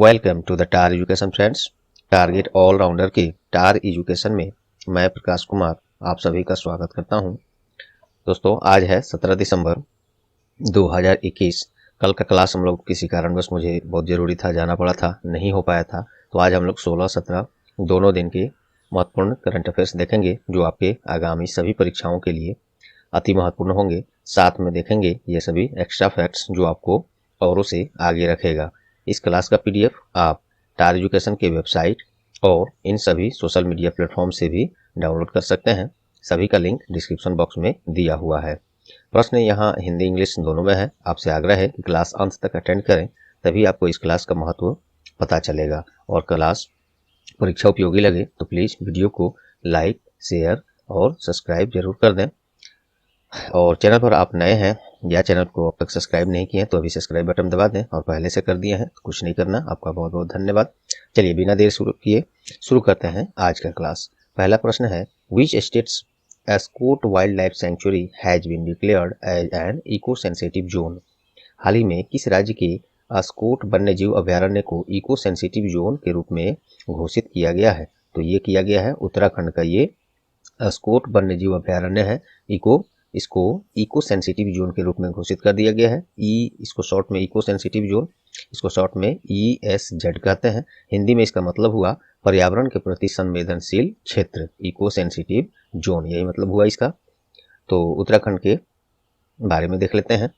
Welcome to the टार education friends. Target allrounder के टार एजुकेशन में मैं प्रकाश कुमार आप सभी का स्वागत करता हूं। दोस्तों, आज है 17 दिसंबर 2021। कल का क्लास हम लोग किसी कारणवश मुझे बहुत ज़रूरी था, जाना पड़ा था, नहीं हो पाया था। तो आज हम लोग 16-17 दोनों दिन के महत्वपूर्ण करंट अफेयर्स देखेंगे जो आपके आगामी सभी परीक्षाओं के लिए अति महत्वपूर्ण होंगे। साथ में देखेंगे ये सभी एक्स्ट्रा फैक्ट्स जो आपको औरों से आगे रखेगा। इस क्लास का पीडीएफ आप टार एजुकेशन के वेबसाइट और इन सभी सोशल मीडिया प्लेटफॉर्म से भी डाउनलोड कर सकते हैं। सभी का लिंक डिस्क्रिप्शन बॉक्स में दिया हुआ है। प्रश्न यहाँ हिंदी इंग्लिश दोनों में है। आपसे आग्रह है कि क्लास अंत तक अटेंड करें, तभी आपको इस क्लास का महत्व पता चलेगा। और क्लास परीक्षा उपयोगी लगे तो प्लीज़ वीडियो को लाइक, शेयर और सब्सक्राइब जरूर कर दें। और चैनल पर आप नए हैं या चैनल को अब तक सब्सक्राइब नहीं किए हैं तो अभी सब्सक्राइब बटन दबा दें, और पहले से कर दिए हैं तो कुछ नहीं करना। आपका बहुत बहुत धन्यवाद। चलिए बिना देर शुरू करते हैं आज का क्लास। पहला प्रश्न है, which state's Askot wildlife sanctuary has been declared as an eco sensitive zone. हाल ही में किस राज्य के एस्कोट वन्यजीव अभ्यारण्य को इको सेंसिटिव जोन के रूप में घोषित किया गया है? तो ये किया गया है उत्तराखंड का ये एस्कोट वन्यजीव अभ्यारण्य है। इसको इको सेंसिटिव जोन के रूप में घोषित कर दिया गया है। इसको शॉर्ट में इको सेंसिटिव जोन, इसको शॉर्ट में ESZ कहते हैं। हिंदी में इसका मतलब हुआ पर्यावरण के प्रति संवेदनशील क्षेत्र, इको सेंसिटिव जोन, यही मतलब हुआ इसका। तो उत्तराखंड के बारे में देख लेते हैं।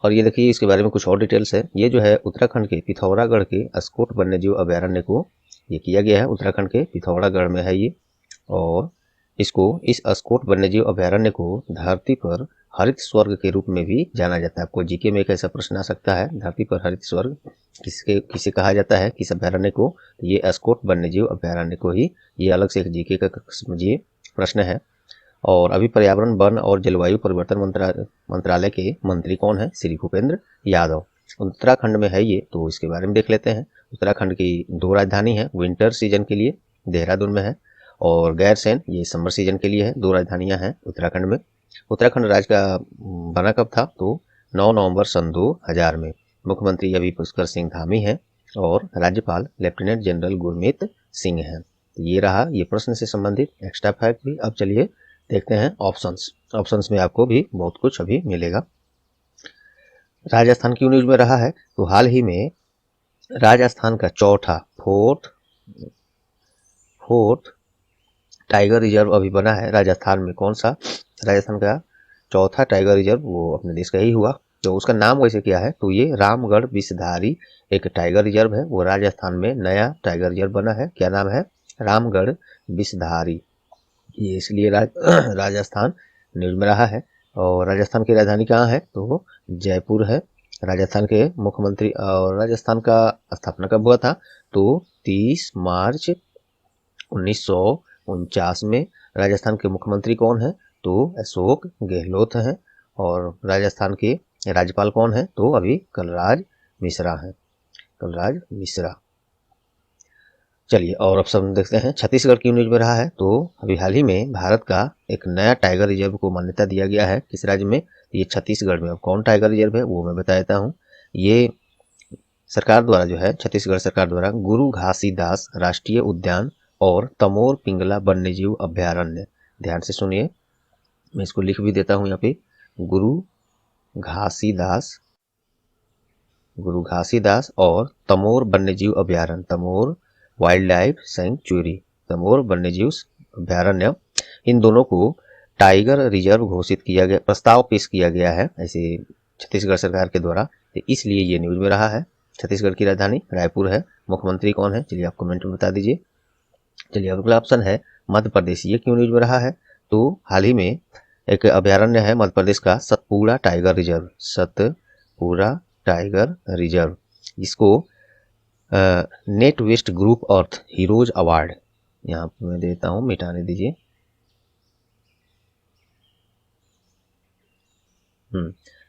और ये देखिए इसके बारे में कुछ और डिटेल्स है। ये जो है उत्तराखंड के पिथौरागढ़ के एस्कोट वन्यजीव अभ्यारण्य को ये किया गया है। उत्तराखंड के पिथौरागढ़ में है ये। और इस एस्कोट वन्यजीव अभ्यारण्य को धरती पर हरित स्वर्ग के रूप में भी जाना जाता है। आपको जीके में एक ऐसा प्रश्न आ सकता है, धरती पर हरित स्वर्ग किसे कहा जाता है, किस अभ्यारण्य को? तो ये एस्कोट वन्यजीव अभ्यारण्य को ही, ये अलग से एक जीके का समझिए प्रश्न है। और अभी पर्यावरण, वन और जलवायु परिवर्तन मंत्रालय के मंत्री कौन है? श्री भूपेंद्र यादव। उत्तराखंड में है ये, तो इसके बारे में देख लेते हैं। उत्तराखंड की 2 राजधानी है विंटर सीजन के लिए, देहरादून में है, और गैरसैंण ये समर सीजन के लिए है। 2 राजधानियां हैं उत्तराखंड में। उत्तराखंड राज्य का बना कब था? तो 9 नवंबर सन 2000 में। मुख्यमंत्री अभी पुष्कर सिंह धामी हैं और राज्यपाल लेफ्टिनेंट जनरल गुरमीत सिंह हैं। तो ये रहा ये प्रश्न से संबंधित एक्स्ट्रा फैक्ट भी। अब चलिए देखते हैं ऑप्शंस में आपको भी बहुत कुछ अभी मिलेगा। राजस्थान क्यों न्यूज में रहा है? तो हाल ही में राजस्थान का फोर्थ टाइगर रिजर्व अभी बना है राजस्थान में। कौन सा? राजस्थान का चौथा टाइगर रिजर्व वो अपने देश का ही हुआ। तो उसका नाम वैसे क्या है? तो ये रामगढ़ विषधारी एक टाइगर रिजर्व है, वो राजस्थान में नया टाइगर रिजर्व बना है। क्या नाम है? रामगढ़ विषधारी। ये इसलिए राजस्थान न्यूज में रहा है। और राजस्थान की राजधानी कहाँ है? तो जयपुर है। राजस्थान के मुख्यमंत्री, और राजस्थान का स्थापना कब हुआ था? तो 30 मार्च 1949 में। राजस्थान के मुख्यमंत्री कौन है? तो अशोक गहलोत हैं। और राजस्थान के राज्यपाल कौन है? तो अभी कलराज मिश्रा हैं, कलराज मिश्रा। चलिए और ऑप्शन देखते हैं। छत्तीसगढ़ क्यों न्यूज में रहा है? तो अभी हाल ही में भारत का एक नया टाइगर रिजर्व को मान्यता दिया गया है। किस राज्य में? ये छत्तीसगढ़ में। अब कौन टाइगर रिजर्व है वो मैं बता देता हूँ। ये सरकार द्वारा जो है, छत्तीसगढ़ सरकार द्वारा गुरु घासीदास राष्ट्रीय उद्यान और तमोर पिंगला वन्यजीव अभ्यारण्य। ध्यान से सुनिए, मैं इसको लिख भी देता हूँ यहाँ पे। गुरु घासीदास और तमोर वन्यजीव अभ्यारण्य, Tamor wild life sanctuary, Tamor वन्यजीव अभ्यारण्य, इन दोनों को टाइगर रिजर्व घोषित किया गया, प्रस्ताव पेश किया गया है ऐसे छत्तीसगढ़ सरकार के द्वारा। तो इसलिए ये न्यूज में रहा है। छत्तीसगढ़ की राजधानी रायपुर है। मुख्यमंत्री कौन है? चलिए आप कमेंट में बता दीजिए। चलिए अगला ऑप्शन है मध्य प्रदेश। ये क्यों न्यूज में रहा है? तो हाल ही में एक अभ्यारण्य है मध्य प्रदेश का, Satpura tiger reserve, Satpura tiger reserve. इसको नेट वेस्ट ग्रुप अर्थ हीरोज अवार्ड, यहाँ पर मैं देता हूँ, मिटाने दीजिए।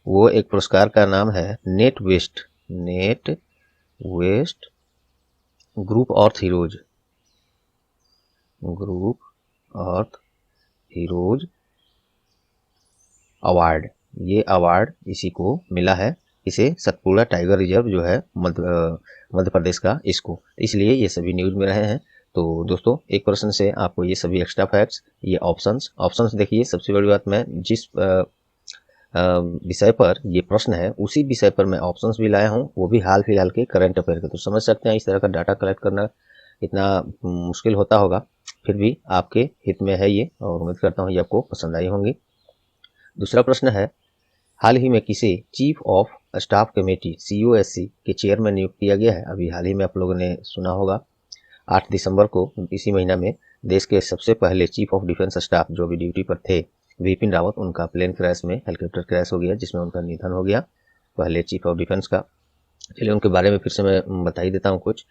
वो एक पुरस्कार का नाम है नेट वेस्ट ग्रुप अर्थ हीरोज अवार्ड। ये अवार्ड इसी को मिला है इसे सतपुड़ा टाइगर रिजर्व जो है मध्य प्रदेश का, इसको, इसलिए ये सभी न्यूज में रहे हैं। तो दोस्तों एक प्रश्न से आपको ये सभी एक्स्ट्रा फैक्ट्स, ये ऑप्शंस देखिए। सबसे बड़ी बात, मैं जिस विषय पर ये प्रश्न है उसी विषय पर मैं ऑप्शंस भी लाया हूँ, वो भी हाल फिलहाल के करंट अफेयर के। तो समझ सकते हैं इस तरह का डाटा कलेक्ट करना इतना मुश्किल होता होगा, फिर भी आपके हित में है ये, और उम्मीद करता हूँ ये आपको पसंद आई होंगी। दूसरा प्रश्न है, हाल ही में किसे chief of staff committee COSC के चेयरमैन नियुक्त किया गया है? अभी हाल ही में आप लोगों ने सुना होगा 8 दिसंबर को, इसी महीना में, देश के सबसे पहले चीफ ऑफ डिफेंस स्टाफ जो भी ड्यूटी पर थे, विपिन रावत, उनका प्लेन क्रैश में, हेलीकॉप्टर क्रैश हो गया जिसमें उनका निधन हो गया, पहले चीफ ऑफ डिफेंस का। चलिए उनके बारे में फिर से मैं बता ही देता हूँ कुछ।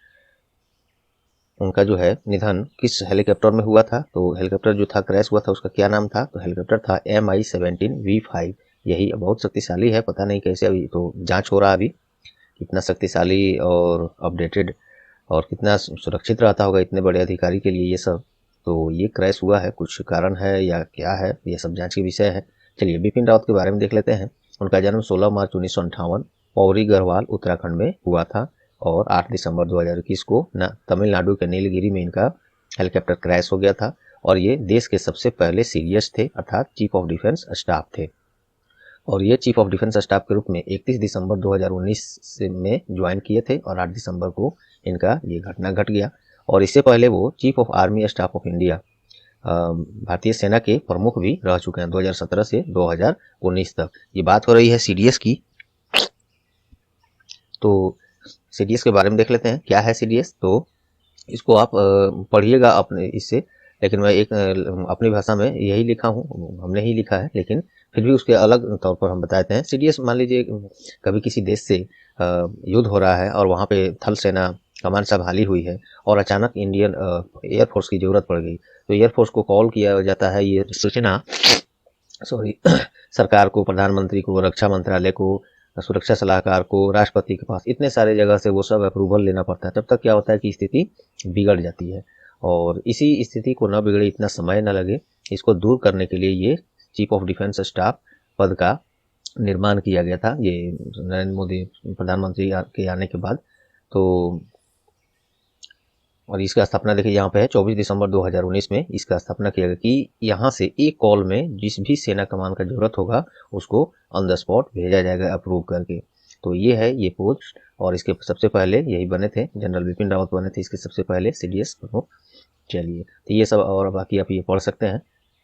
उनका जो है निधन किस हेलीकॉप्टर में हुआ था, तो हेलीकॉप्टर जो था क्रैश हुआ था उसका क्या नाम था, तो हेलीकॉप्टर था MI-17V5। यही बहुत शक्तिशाली है, पता नहीं कैसे, अभी तो जांच हो रहा है अभी कितना शक्तिशाली और अपडेटेड और कितना सुरक्षित रहता होगा इतने बड़े अधिकारी के लिए ये सब। तो ये क्रैश हुआ है, कुछ कारण है या क्या है, ये सब जांच के विषय है। चलिए बिपिन रावत के बारे में देख लेते हैं। उनका जन्म 16 मार्च 1958 पौड़ी गढ़वाल उत्तराखंड में हुआ था, और 8 दिसंबर 2021 को तमिलनाडु के नीलगिरी में इनका हेलीकॉप्टर क्रैश हो गया था। और ये देश के सबसे पहले सीडीएस थे, अर्थात चीफ ऑफ डिफेंस स्टाफ थे। और ये चीफ ऑफ डिफेंस स्टाफ के रूप में 31 दिसंबर 2019 में ज्वाइन किए थे, और 8 दिसंबर को इनका ये घटना घट गया। और इससे पहले वो chief of army staff of India, भारतीय सेना के प्रमुख भी रह चुके हैं 2017 से 2019 तक। ये बात हो रही है सीडीएस की, तो सीडीएस के बारे में देख लेते हैं क्या है सीडीएस। तो इसको आप पढ़िएगा अपने इससे, लेकिन मैं एक अपनी भाषा में यही लिखा हूँ, हमने ही लिखा है, लेकिन फिर भी उसके अलग तौर पर हम बताते हैं। सीडीएस, मान लीजिए कभी किसी देश से युद्ध हो रहा है और वहाँ पे थल सेना कमान संभाली हुई है, और अचानक इंडियन एयरफोर्स की जरूरत पड़ गई, तो एयरफोर्स को कॉल किया जाता है, ये सूचना सरकार को, प्रधानमंत्री को, रक्षा मंत्रालय को, सुरक्षा सलाहकार को, राष्ट्रपति के पास, इतने सारे जगह से वो सब अप्रूवल लेना पड़ता है। तब तक क्या होता है कि स्थिति बिगड़ जाती है, और इसी स्थिति को न बिगड़े, इतना समय न लगे, इसको दूर करने के लिए ये चीफ ऑफ डिफेंस स्टाफ पद का निर्माण किया गया था, ये नरेंद्र मोदी प्रधानमंत्री के आने के बाद। तो और इसका स्थापना देखिए यहाँ पे है 24 दिसंबर 2019 में इसका स्थापना किया गया, कि यहाँ से एक कॉल में जिस भी सेना कमान का जरूरत होगा उसको ऑन द स्पॉट भेजा जाएगा अप्रूव करके। तो ये है ये पोस्ट, और इसके सबसे पहले यही बने थे, जनरल बिपिन रावत बने थे इसके सबसे पहले सीडीएस प्रमुख। चलिए तो ये सब, और बाकी आप ये पढ़ सकते हैं।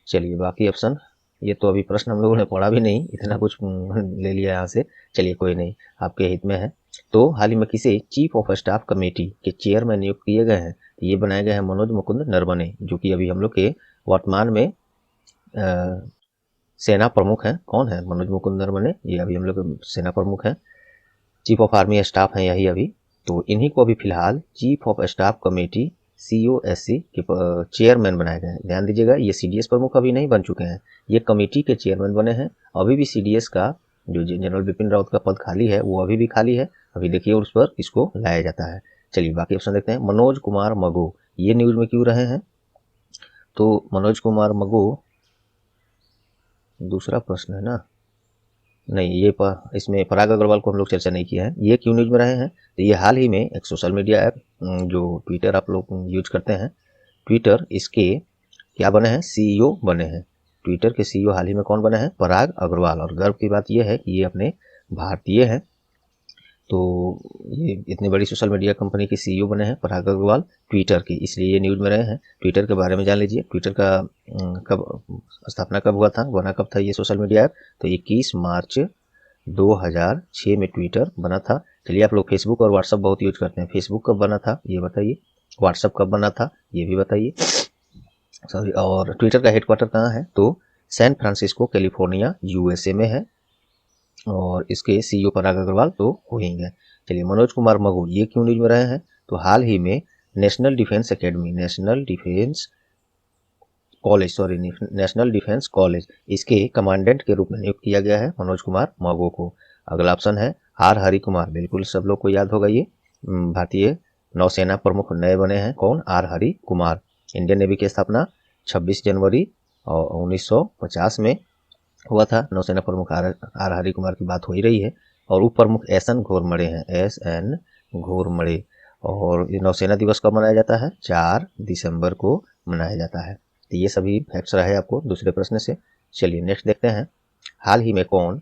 चलिए बाकी ऑप्शन, ये तो अभी प्रश्न हम लोगों ने पढ़ा भी नहीं, इतना कुछ ले लिया यहाँ से। चलिए कोई नहीं, आपके हित में है। तो हाल ही में किसे चीफ ऑफ स्टाफ कमेटी के चेयरमैन नियुक्त किए गए हैं, तो ये बनाए गए हैं मनोज मुकुंद नरवणे, जो कि अभी हम लोग के वर्तमान में सेना प्रमुख हैं। कौन है मनोज मुकुंद नरवणे? ये अभी हम लोग सेना प्रमुख हैं, चीफ ऑफ आर्मी स्टाफ हैं यही अभी। तो इन्हीं को अभी फिलहाल chief of staff committee COSC के चेयरमैन बनाए गए हैं। ध्यान दीजिएगा, ये सीडीएस प्रमुख अभी नहीं बन चुके हैं, ये कमेटी के चेयरमैन बने हैं। अभी भी सीडीएस का जो जनरल बिपिन रावत का पद खाली है वो अभी भी खाली है, अभी देखिए उस पर इसको लाया जाता है। चलिए बाकी ऑप्शन देखते हैं। मनोज कुमार मगो ये न्यूज में क्यों रहे हैं, तो मनोज कुमार मगो, दूसरा प्रश्न है ना, नहीं ये इसमें पराग अग्रवाल को हम लोग चर्चा नहीं किया है, ये क्यों न्यूज में रहे हैं। तो ये हाल ही में एक सोशल मीडिया ऐप जो ट्विटर आप लोग यूज करते हैं, ट्विटर, इसके क्या बने हैं, CEO बने हैं। ट्विटर के CEO हाल ही में कौन बने हैं, पराग अग्रवाल। और गर्व की बात यह है कि ये अपने भारतीय हैं। तो ये इतनी बड़ी सोशल मीडिया कंपनी के CEO बने हैं पराग अग्रवाल ट्विटर की, इसलिए ये न्यूज में रहे हैं। ट्विटर के बारे में जान लीजिए, ट्विटर का कब स्थापना कब हुआ था, बना कब था ये सोशल मीडिया ऐप, तो 21 मार्च 2006 में ट्विटर बना था। चलिए आप लोग फेसबुक और व्हाट्सअप बहुत यूज करते हैं, फेसबुक कब बना था ये बताइए, व्हाट्सअप कब बना था ये भी बताइए, सॉरी। और ट्विटर का हेडक्वार्टर कहाँ है, तो सैन फ्रांसिस्को कैलिफोर्निया USA में है, और इसके CEO पराग अग्रवाल तो होंगे। चलिए मनोज कुमार मगो ये क्यों न्यूज में रहे हैं, तो हाल ही में national defence academy, national defence college, इसके कमांडेंट के रूप में नियुक्त किया गया है मनोज कुमार मगो को। अगला ऑप्शन है R हरि कुमार, बिल्कुल सब लोग को याद होगा, ये भारतीय नौसेना प्रमुख नए बने हैं। कौन, R Hari Kumar. Indian navy की स्थापना 26 जनवरी 1950 में हुआ था। नौसेना प्रमुख R हरि कुमार की बात हो ही रही है, और उपप्रमुख SN घोरमड़े हैं, SN घोरमड़े। और नौसेना दिवस कब मनाया जाता है? 4 दिसंबर को मनाया जाता है। तो ये सभी फैक्ट्स रहे आपको दूसरे प्रश्न से। चलिए नेक्स्ट देखते हैं। हाल ही में कौन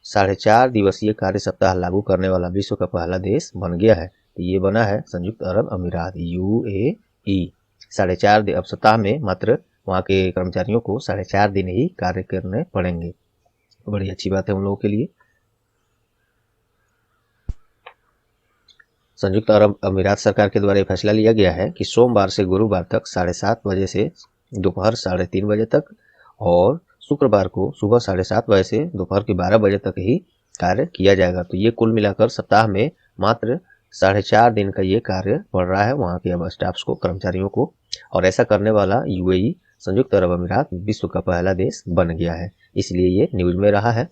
4.5 दिवसीय कार्य सप्ताह लागू करने वाला विश्व का पहला देश बन गया है? तो ये बना है संयुक्त अरब अमीरात, UAE। 4.5 सप्ताह में मात्र वहाँ के कर्मचारियों को 4.5 दिन ही कार्य करने पड़ेंगे। बड़ी अच्छी बात है उन लोगों के लिए। संयुक्त अरब अमीरात सरकार के द्वारा फैसला लिया गया है कि सोमवार से गुरुवार तक 7:30 बजे से दोपहर 3:30 बजे तक और शुक्रवार को सुबह 7:30 बजे से दोपहर के 12 बजे तक ही कार्य किया जाएगा। तो ये कुल मिलाकर सप्ताह में मात्र 4.5 दिन का ये कार्य पड़ रहा है वहाँ के अब स्टाफ्स को, कर्मचारियों को। और ऐसा करने वाला UAE संयुक्त अरब अमीरात विश्व का पहला देश बन गया है, इसलिए ये न्यूज में रहा है।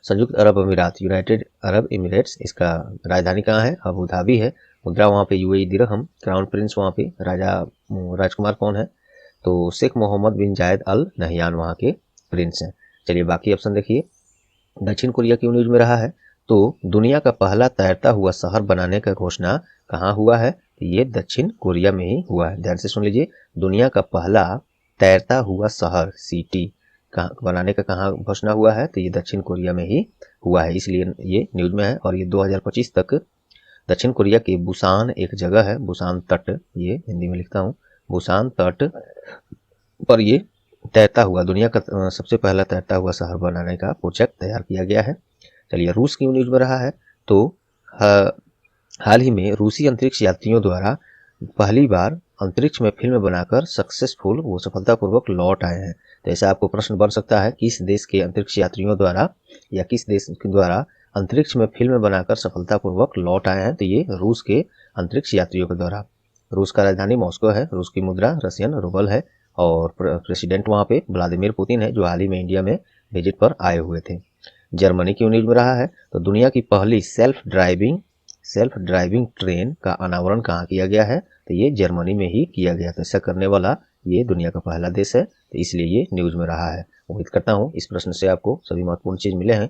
संयुक्त अरब अमीरात, यूनाइटेड अरब एमिरेट्स, इसका राजधानी कहाँ है? अबू धाबी है। मुद्रा वहाँ पे UAE दिरहम। क्राउन प्रिंस वहाँ पे राजकुमार कौन है? तो शेख मोहम्मद बिन जायद अल नहयान वहाँ के प्रिंस हैं। चलिए बाकी ऑप्शन देखिए। दक्षिण कोरिया क्यों न्यूज में रहा है? तो दुनिया का पहला तैरता हुआ शहर बनाने का घोषणा कहाँ हुआ है? तो ये दक्षिण कोरिया में ही हुआ है। ध्यान से सुन लीजिए, दुनिया का पहला तैरता हुआ शहर, सिटी बनाने का कहाँ घोषणा हुआ है? तो ये दक्षिण कोरिया में ही हुआ है, इसलिए ये न्यूज में है। और ये 2025 तक दक्षिण कोरिया के बुसान एक जगह है, बुसान तट, ये हिंदी में लिखता हूँ, बुसान तट पर ये तैरता हुआ, दुनिया का सबसे पहला तैरता हुआ शहर बनाने का प्रोजेक्ट तैयार किया गया है। चलिए रूस क्यों न्यूज में रहा है? तो हाल ही में रूसी अंतरिक्ष यात्रियों द्वारा पहली बार अंतरिक्ष में फिल्म बनाकर सक्सेसफुल, वो सफलतापूर्वक लौट आए हैं। तो ऐसा आपको प्रश्न बन सकता है, किस देश के अंतरिक्ष यात्रियों द्वारा या किस देश के द्वारा अंतरिक्ष में फिल्म बनाकर सफलतापूर्वक लौट आए हैं? तो ये रूस के अंतरिक्ष यात्रियों के द्वारा। रूस का राजधानी मॉस्को है, रूस की मुद्रा रशियन रूबल है और प्रेसिडेंट वहाँ पे व्लादिमीर पुतिन है, जो हाल ही में इंडिया में विजिट पर आए हुए थे। जर्मनी क्यों न्यूज में रहा है? तो दुनिया की पहली सेल्फ ड्राइविंग ट्रेन का अनावरण कहाँ किया गया है? तो ये जर्मनी में ही किया गया। तो ऐसा करने वाला ये दुनिया का पहला देश है, तो इसलिए ये न्यूज में रहा है। उम्मीद करता हूँ इस प्रश्न से आपको सभी महत्वपूर्ण चीज मिले हैं।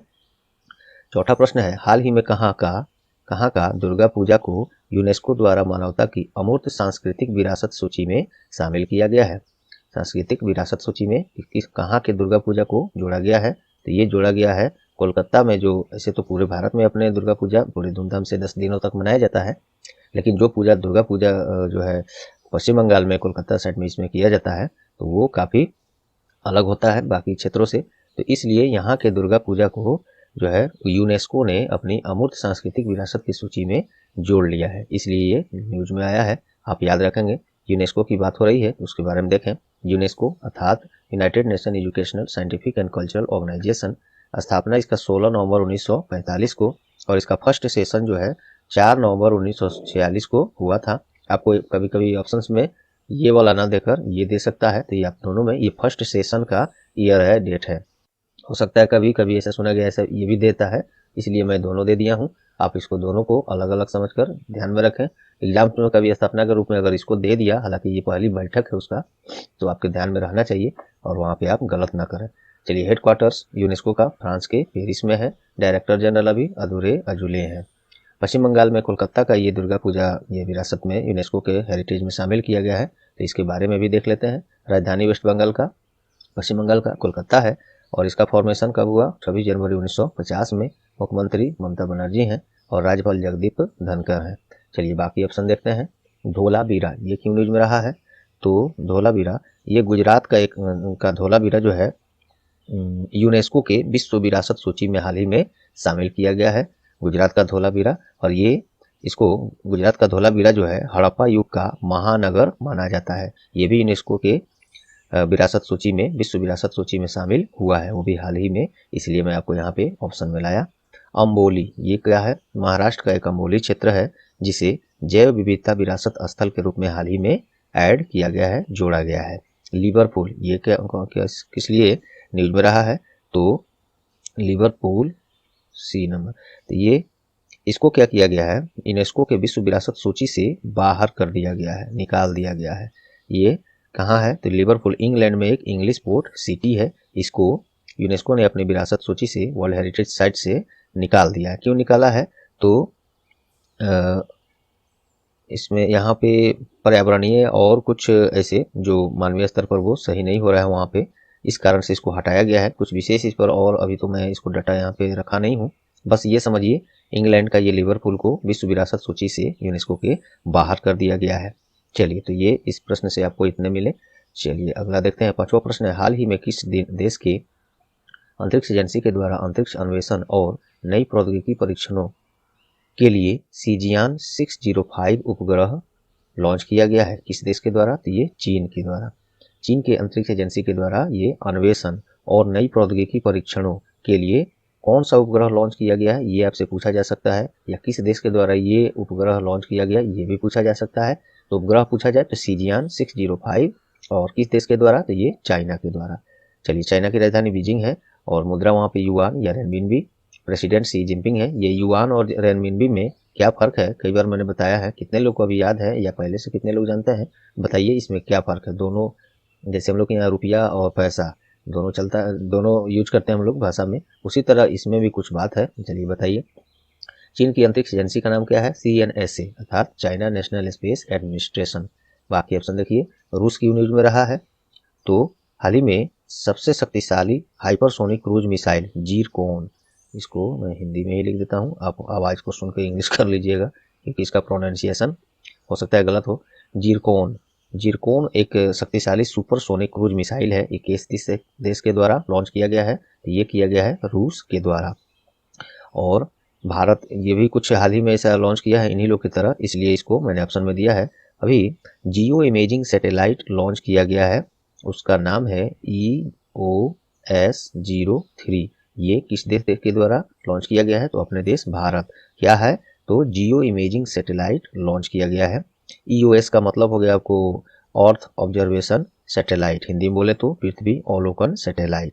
चौथा प्रश्न है, हाल ही में कहाँ का दुर्गा पूजा को यूनेस्को द्वारा मानवता की अमूर्त सांस्कृतिक विरासत सूची में शामिल किया गया है? सांस्कृतिक विरासत सूची में कहाँ के दुर्गा पूजा को जोड़ा गया है? तो ये जोड़ा गया है कोलकाता में। जो ऐसे तो पूरे भारत में अपने दुर्गा पूजा पूरे धूमधाम से 10 दिनों तक मनाया जाता है, लेकिन जो दुर्गा पूजा जो है पश्चिम बंगाल में कोलकाता साइड में इसमें किया जाता है, तो वो काफ़ी अलग होता है बाकी क्षेत्रों से। तो इसलिए यहाँ के दुर्गा पूजा को जो है यूनेस्को ने अपनी अमूर्त सांस्कृतिक विरासत की सूची में जोड़ लिया है, इसलिए ये न्यूज में आया है। आप याद रखेंगे, यूनेस्को की बात हो रही है, उसके बारे में देखें। यूनेस्को अर्थात united nation educational, scientific and cultural organisation, स्थापना इसका 16 नवंबर 1945 को और इसका फर्स्ट सेशन जो है 4 नवंबर 1946 को हुआ था। आपको कभी कभी ऑप्शंस में ये वाला ना देकर ये दे सकता है, तो ये आप दोनों में ये फर्स्ट सेशन का ईयर है, डेट है। हो सकता है कभी कभी ऐसा सुना गया, ऐसा ये भी देता है, इसलिए मैं दोनों दे दिया हूँ। आप इसको दोनों को अलग अलग समझकर ध्यान में रखें। एग्जाम में कभी स्थापना के रूप में अगर इसको दे दिया, हालांकि ये पहली बैठक है उसका, तो आपके ध्यान में रहना चाहिए और वहाँ पे आप गलत ना करें। चलिए, हेडक्वार्टर्स यूनेस्को का फ्रांस के पेरिस में है। डायरेक्टर जनरल अभी अधूरे अजुले हैं। पश्चिम बंगाल में कोलकाता का ये दुर्गा पूजा ये विरासत में यूनेस्को के हेरिटेज में शामिल किया गया है, तो इसके बारे में भी देख लेते हैं। राजधानी वेस्ट बंगाल का, पश्चिम बंगाल का कोलकाता है और इसका फॉर्मेशन कब हुआ? 26 जनवरी 1950 में। मुख्यमंत्री ममता बनर्जी हैं और राज्यपाल जगदीप धनखड़ हैं। चलिए बाकी ऑप्शन देखते हैं। धोलावीरा ये क्यों न्यूज में रहा है? तो धोलावीरा ये गुजरात का एक का धोलावीरा जो है यूनेस्को के विश्व विरासत सूची में हाल ही में शामिल किया गया है, गुजरात का धोलावीरा। और ये इसको गुजरात का धोलावीरा जो है हड़प्पा युग का महानगर माना जाता है। ये भी यूनेस्को के विरासत सूची में, विश्व विरासत सूची में शामिल हुआ है, वो भी हाल ही में, इसलिए मैं आपको यहाँ पे ऑप्शन में लाया। अम्बोली ये क्या है? महाराष्ट्र का एक अम्बोली क्षेत्र है जिसे जैव विविधता विरासत स्थल के रूप में हाल ही में ऐड किया गया है, जोड़ा गया है। लिवरपूल ये क्या किस लिए न्यूज में रहा है? तो लिवरपूल सी नंबर, तो ये इसको क्या किया गया है? यूनेस्को के विश्व विरासत सूची से बाहर कर दिया गया है, निकाल दिया गया है। ये कहाँ है? तो लिवरपूल इंग्लैंड में एक इंग्लिश पोर्ट सिटी है। इसको यूनेस्को ने अपनी विरासत सूची से, वर्ल्ड हेरिटेज साइट से निकाल दिया है। क्यों निकाला है? तो इसमें यहाँ पे पर्यावरणीय और कुछ ऐसे जो मानवीय स्तर पर वो सही नहीं हो रहा है वहाँ पे, इस कारण से इसको हटाया गया है। कुछ विशेष इस पर और अभी तो मैं इसको डाटा यहाँ पे रखा नहीं हूँ। बस ये समझिए इंग्लैंड का ये लिवरपूल को विश्व विरासत सूची से यूनेस्को के बाहर कर दिया गया है। चलिए, तो ये इस प्रश्न से आपको इतने मिले। चलिए अगला देखते हैं। 5वां प्रश्न है, हाल ही में किस देश के अंतरिक्ष एजेंसी के द्वारा अंतरिक्ष अन्वेषण और नई प्रौद्योगिकी परीक्षणों के लिए सीजियान 605 उपग्रह लॉन्च किया गया है? किस देश के द्वारा? तो ये चीन के द्वारा। चीन के अंतरिक्ष एजेंसी के द्वारा ये अन्वेषण और नई प्रौद्योगिकी परीक्षणों के लिए कौन सा उपग्रह लॉन्च किया गया है, ये आपसे पूछा जा सकता है। या किस देश के द्वारा ये उपग्रह लॉन्च किया गया, ये भी पूछा जा सकता है। तो उपग्रह पूछा जाए तो सीजियान 605, और किस देश के द्वारा? तो ये चाइना के द्वारा। चलिए, चाइना की राजधानी बीजिंग है और मुद्रा वहाँ पे युआन या रेनमिनबी। प्रेसिडेंट सी जिनपिंग है। ये युआन और रेनमिनबी में क्या फ़र्क है, कई बार मैंने बताया है। कितने लोग को अभी याद है या पहले से कितने लोग जानते हैं, बताइए इसमें क्या फ़र्क है। दोनों जैसे हम लोग के यहाँ रुपया और पैसा दोनों चलता है, दोनों यूज करते हैं हम लोग भाषा में, उसी तरह इसमें भी कुछ बात है। चलिए बताइए। चीन की अंतरिक्ष एजेंसी का नाम क्या है? CNSA अर्थात चाइना नेशनल स्पेस एडमिनिस्ट्रेशन। बाकी ऑप्शन देखिए। रूस की यूनिट में रहा है। तो हाल ही में सबसे शक्तिशाली हाइपरसोनिक क्रूज मिसाइल जीरकोन, इसको मैं हिंदी में ही लिख देता हूँ, आप आवाज़ को सुन के इंग्लिश कर लीजिएगा क्योंकि इसका प्रोनाउंसिएशन हो सकता है गलत हो। जीरकोन एक शक्तिशाली सुपरसोनिक क्रूज मिसाइल है। 21 देश के द्वारा लॉन्च किया गया है। ये किया गया है रूस के द्वारा। और भारत ये भी कुछ हाल ही में ऐसा लॉन्च किया है इन्हीं लोग की तरह, इसलिए इसको मैंने ऑप्शन में दिया है। अभी जियो इमेजिंग सैटेलाइट लॉन्च किया गया है, उसका नाम है EOS-03। ये किस देश के द्वारा लॉन्च किया गया है? तो अपने देश भारत। क्या है? तो जियो इमेजिंग सैटेलाइट लॉन्च किया गया है। EOS का मतलब हो गया आपको अर्थ ऑब्जर्वेशन सैटेलाइट, हिंदी में बोले तो पृथ्वी अवलोकन सैटेलाइट।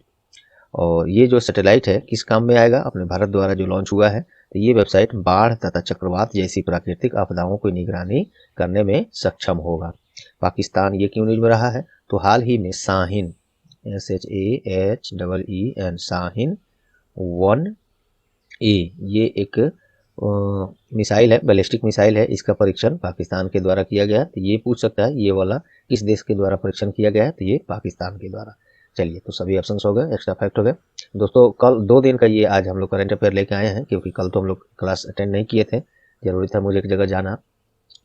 और ये जो सैटेलाइट है किस काम में आएगा? अपने भारत द्वारा जो लॉन्च हुआ है, तो ये वेबसाइट बाढ़ तथा चक्रवात जैसी प्राकृतिक आपदाओं की निगरानी करने में सक्षम होगा। पाकिस्तान ये क्यों न्यूज में रहा है? तो हाल ही में शाहीन SHAHEEN शाहीन 1A ये एक मिसाइल है, बैलिस्टिक मिसाइल है। इसका परीक्षण पाकिस्तान के द्वारा किया गया। तो ये पूछ सकता है ये वाला किस देश के द्वारा परीक्षण किया गया है? तो ये पाकिस्तान के द्वारा। चलिए, तो सभी ऑप्शंस हो गए, एक्स्ट्रा फैक्ट हो गए। दोस्तों कल 2 दिन का ये आज हम लोग करंट अफेयर लेके आए हैं क्योंकि कल तो हम लोग क्लास अटेंड नहीं किए थे, जरूरी था मुझे एक जगह जाना।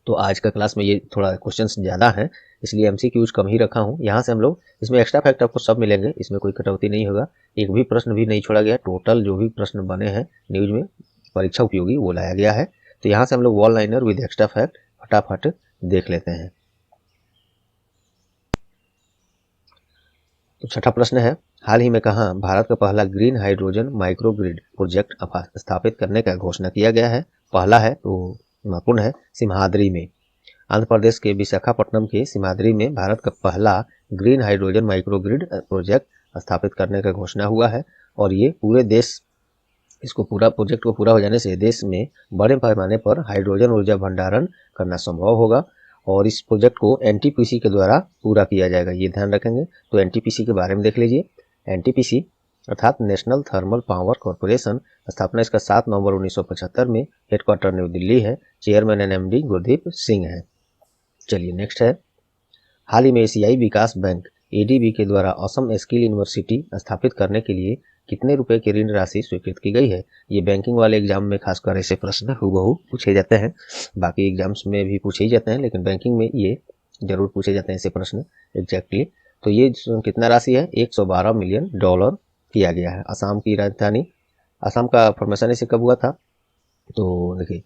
तो आज का क्लास में ये थोड़ा क्वेश्चंस ज़्यादा हैं, इसलिए MCQs कम ही रखा हूँ। यहाँ से हम लोग इसमें एक्स्ट्रा फैक्ट आपको सब मिलेंगे, इसमें कोई कटौती नहीं होगा। एक भी प्रश्न भी नहीं छोड़ा गया। टोटल जो भी प्रश्न बने हैं न्यूज में परीक्षा उपयोगी वो लाया गया है। तो यहाँ से हम लोग wall liner with extra fact फटाफट देख लेते हैं। तो छठा प्रश्न है, हाल ही में कहाँ भारत का पहला ग्रीन हाइड्रोजन माइक्रोग्रिड प्रोजेक्ट स्थापित करने का घोषणा किया गया है? पहला है तो महत्वपूर्ण है, सिम्हाद्री में। आंध्र प्रदेश के विशाखापट्टनम के सिम्हाद्री में भारत का पहला ग्रीन हाइड्रोजन माइक्रोग्रिड प्रोजेक्ट स्थापित करने का घोषणा हुआ है। और ये पूरे देश इसको पूरा प्रोजेक्ट को पूरा हो जाने से देश में बड़े पैमाने पर हाइड्रोजन ऊर्जा भंडारण करना संभव होगा। और इस प्रोजेक्ट को NTPC के द्वारा पूरा किया जाएगा, ये ध्यान रखेंगे। तो NTPC के बारे में देख लीजिए। NTPC अर्थात नेशनल थर्मल पावर कॉरपोरेशन, स्थापना इसका 7 नवंबर 1975 में, हेडक्वार्टर न्यू दिल्ली है, चेयरमैन NMD गुरदीप सिंह है। चलिए नेक्स्ट है, हाल ही में एशियाई विकास बैंक ADB के द्वारा असम स्किल यूनिवर्सिटी स्थापित करने के लिए कितने रुपए की ऋण राशि स्वीकृत की गई है? ये बैंकिंग वाले एग्जाम में खासकर ऐसे प्रश्न हूबहू पूछे जाते हैं, बाकी एग्जाम्स में भी पूछे ही जाते हैं, लेकिन बैंकिंग में ये जरूर पूछे जाते हैं ऐसे प्रश्न एग्जैक्टली। तो ये कितना राशि है? $112 मिलियन किया गया है। असम की राजधानी, असम का फॉर्मेशन इसे कब हुआ था? तो देखिए,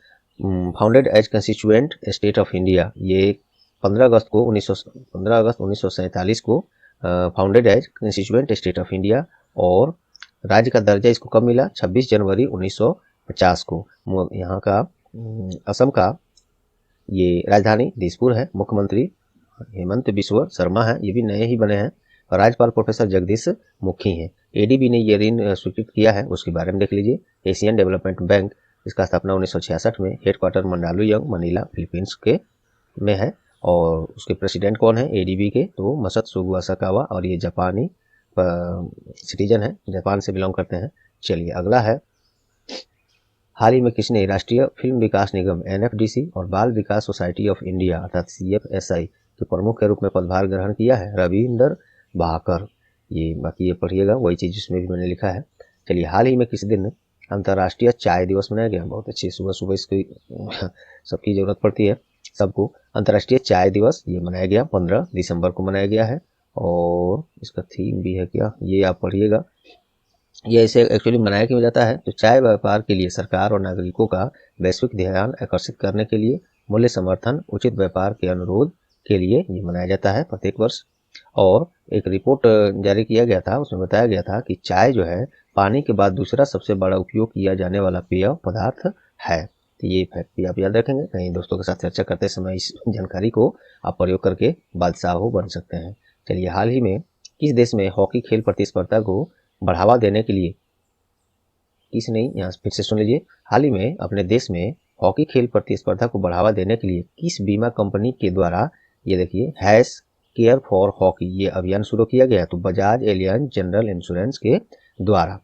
founded as constituent state of India, ये 15 अगस्त 1947 को founded as constituent state of India. और राज्य का दर्जा इसको कब मिला? 26 जनवरी 1950 को। यहाँ का असम का ये राजधानी दिसपुर है। मुख्यमंत्री हेमंत बिस्वा शर्मा है, ये भी नए ही बने हैं। और राज्यपाल प्रोफेसर जगदीश मुखी हैं। ADB ने ये ऋण स्वीकृत किया है, उसके बारे में देख लीजिए। एशियन डेवलपमेंट बैंक, इसका स्थापना 1966 में, हेडक्वार्टर मंडालुयंग मनीला फिलीपींस के में है। और उसके प्रेसिडेंट कौन है ADB के? तो मसत्सुगु असाकावा, और ये जापानी सिटीजन है, जापान से बिलोंग करते हैं। चलिए अगला है, हाल ही में किसने राष्ट्रीय फिल्म विकास निगम NFDC और बाल विकास सोसाइटी ऑफ इंडिया अर्थात CFSI के प्रमुख के रूप में पदभार ग्रहण किया है? रविंदर भाकर। ये बाकी ये पढ़िएगा, वही चीज़ जिसमें भी मैंने लिखा है। चलिए, हाल ही में किस दिन अंतर्राष्ट्रीय चाय दिवस मनाया गया? बहुत अच्छी, सुबह सुबह इसकी सबकी ज़रूरत पड़ती है सबको। अंतर्राष्ट्रीय चाय दिवस ये मनाया गया 15 दिसंबर को मनाया गया है। और इसका थीम भी है क्या, ये आप पढ़िएगा। ये इसे एक्चुअली मनाया क्यों जाता है? तो चाय व्यापार के लिए सरकार और नागरिकों का वैश्विक ध्यान आकर्षित करने के लिए, मूल्य समर्थन, उचित व्यापार के अनुरोध के लिए ये मनाया जाता है प्रत्येक वर्ष। और एक रिपोर्ट जारी किया गया था, उसमें बताया गया था कि चाय जो है पानी के बाद दूसरा सबसे बड़ा उपयोग किया जाने वाला पेय पदार्थ है। तो ये फैक्ट भी आप याद रखेंगे, कहीं दोस्तों के साथ चर्चा करते समय इस जानकारी को आप प्रयोग करके बादशाह बन सकते हैं। चलिए, हाल ही में किस देश में हॉकी खेल प्रतिस्पर्धा को बढ़ावा देने के लिए, किस नहीं, यहाँ फिर से सुन लीजिए, हाल ही में अपने देश में हॉकी खेल प्रतिस्पर्धा को बढ़ावा देने के लिए किस बीमा कंपनी के द्वारा, ये देखिए, हैश केयर फॉर हॉकी ये अभियान शुरू किया गया? तो बजाज एलियांज जनरल इंश्योरेंस के द्वारा।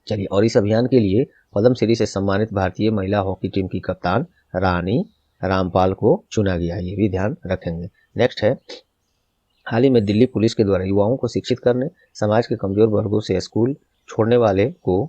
चलिए, और इस अभियान के लिए पद्मश्री से सम्मानित भारतीय महिला हॉकी टीम की कप्तान रानी रामपाल को चुना गया, ये भी ध्यान रखेंगे। नेक्स्ट है, हाल ही में दिल्ली पुलिस के द्वारा युवाओं को शिक्षित करने, समाज के कमजोर वर्गों से स्कूल छोड़ने वाले को